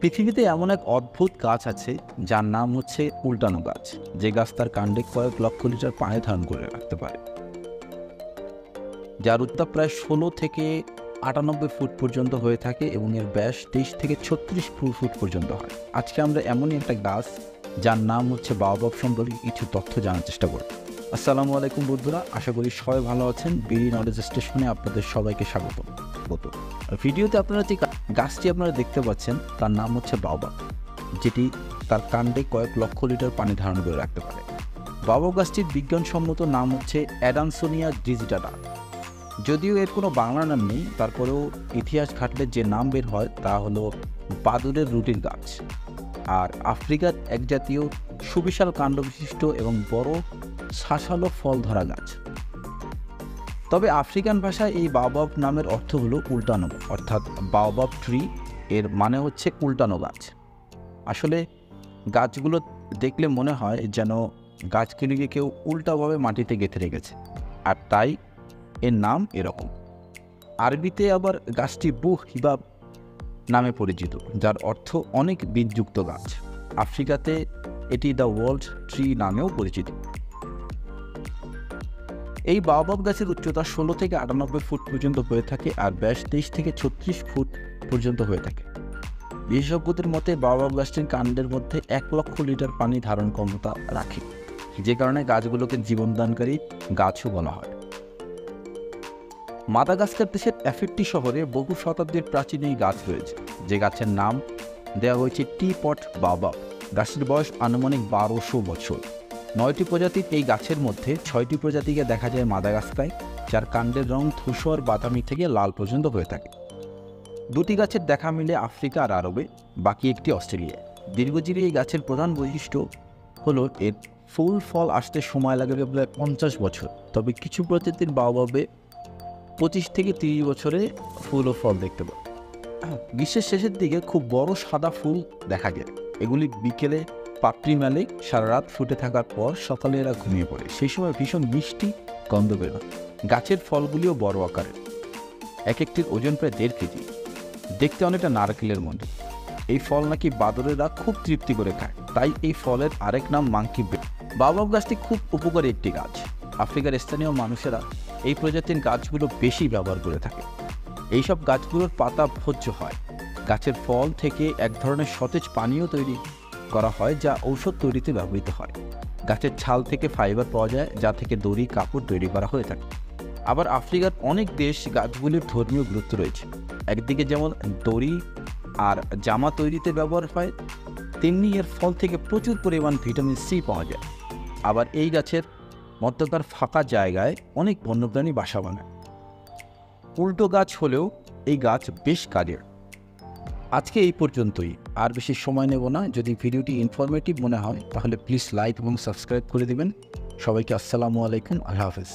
পৃথিবীতে এমন এক অদ্ভুত গাছ আছে যার নাম হচ্ছে উল্টানো গাছ। যে গাছ তার কাণ্ডে কয়েক লক্ষ লিটার পানি ধারণ করে রাখতে পারে, যার উত্তাপ প্রায় 16 থেকে 98 ফুট পর্যন্ত হয়ে থাকে এবং এর ব্যাস 23 থেকে 36 ফুট পর্যন্ত হয়। আজকে আমরা এমনই একটা গাছ যার নাম হচ্ছে বাওবাব সম্পর্কে কিছু তথ্য জানার চেষ্টা করব। আসসালামু আলাইকুম বন্ধুরা, আশা করি সবাই ভালো আছেন। বিডি নলেজ স্টেশনে আপনাদের সবাইকে স্বাগত। ভিডিওতে আপনারা যে গাছটি আপনারা দেখতে পাচ্ছেন তার নাম হচ্ছে বাওবাব, যেটি তার কাণ্ডে কয়েক লক্ষ লিটার পানি ধারণ করে রাখতে পারে। বাওবাব গাছটির বিজ্ঞানসম্মত নাম হচ্ছে অ্যাডামসোনিয়া ডিজিটাটা। যদিও এর কোনো বাংলা নাম নেই, তারপরেও ইতিহাস ঘাটলে যে নাম বের হয় তা হলো বাদুড়ের রুটির গাছ। আর আফ্রিকার এক জাতীয় সুবিশাল কাণ্ডবিশিষ্ট এবং বড় শাঁসালো ফল ধরা গাছ। তবে আফ্রিকান ভাষায় এই বাওবাব নামের অর্থ হলো উল্টানো, অর্থাৎ বাওবাব ট্রি এর মানে হচ্ছে উল্টানো গাছ। আসলে গাছগুলো দেখলে মনে হয় যেন গাছগুলিকে কেউ উল্টাভাবে মাটিতে গেঁথে রেখেছে, আর তাই এর নাম এরকম। আরবিতে আবার গাছটি বুহ হিবাব নামে পরিচিত, যার অর্থ অনেক বীজযুক্ত গাছ। আফ্রিকাতে এটি দ্য ওয়ার্ল্ড ট্রি নামেও পরিচিত। এই বাওবাব গাছের উচ্চতা 16 থেকে 98 ফুট পর্যন্ত হয়ে থাকে, আর ব্যাস 23 থেকে 36 ফুট পর্যন্ত হয়ে থাকে। বিশেষজ্ঞদের মতে বাওবাব গাছটির কাণ্ডের মধ্যে 1 লক্ষ লিটার পানি ধারণ ক্ষমতা রাখে, যে কারণে গাছগুলোকে জীবনদানকারী গাছও বলা হয়। মাদাগাস্কার দেশের অ্যাফিটি শহরে বহু শতাব্দীর প্রাচীন এই গাছ রয়েছে, যে গাছের নাম দেওয়া হয়েছে টি পট বাওবাব। গাছটির বয়স আনুমানিক 1200 বছর। 9টি প্রজাতির এই গাছের মধ্যে 6টি প্রজাতিকে দেখা যায় মাদাগাস্কারে, যার কাণ্ডের রং ধূসর বাদামি থেকে লাল পর্যন্ত হয়ে থাকে। 2টি গাছের দেখা মিলে আফ্রিকা আর আরবে, বাকি একটি অস্ট্রেলিয়ায়। দীর্ঘজীবী এই গাছের প্রধান বৈশিষ্ট্য হলো এর ফুল ফল আসতে সময় লাগে প্রায় 50 বছর। তবে কিছু প্রজাতির বাওবাবে 25 থেকে 30 বছরে ফুল ও ফল দেখতে পাবে। গ্রীষ্মের শেষের দিকে খুব বড় সাদা ফুল দেখা যায়। এগুলি বিকেলে পাপড়ি মেলে, সারা রাত ফুটে থাকার পর সকালে এরা ঘুমিয়ে পড়ে। সেই সময় ভীষণ মিষ্টি গন্ধ বেরোয়। গাছের ফলগুলিও বড় আকারের, এক একটির ওজন প্রায় 1.5 কেজি। দেখতে অনেকটা নারকেলের মতো। এই ফল নাকি বাদরেরা খুব তৃপ্তি করে খায়, তাই এই ফলের আরেক নাম মাংকি ব্রেড। বাওবাব গাছটি খুব উপকারী একটি গাছ। আফ্রিকার স্থানীয় মানুষেরা এই প্রজাতির গাছগুলো বেশি ব্যবহার করে থাকে। এইসব গাছগুলোর পাতা ভোজ্য হয়। গাছের ফল থেকে এক ধরনের সতেজ পানীয় তৈরি করা হয়, যা ঔষধ তৈরিতে ব্যবহৃত হয়। গাছের ছাল থেকে ফাইবার পাওয়া যায়, যা থেকে দড়ি কাপড় তৈরি করা হয়ে থাকে। আবার আফ্রিকার অনেক দেশ গাছগুলির ধর্মীয় গুরুত্ব রয়েছে। একদিকে যেমন দড়ি আর জামা তৈরিতে ব্যবহার হয়, তেমনি এর ফল থেকে প্রচুর পরিমাণ ভিটামিন সি পাওয়া যায়। আবার এই গাছের মধ্যকার ফাঁকা জায়গায় অনেক বন্যপ্রাণী বাসা বানায়। উল্টো গাছ হলেও এই গাছ বেশ কাজের। আজকে এই পর্যন্তই, আর বেশি সময় নেব না। যদি ভিডিওটি ইনফরমেটিভ মনে হয় তাহলে প্লিজ লাইক এবং সাবস্ক্রাইব করে দিবেন। সবাইকে আসসালামু আলাইকুম, আল্লাহ হাফেজ।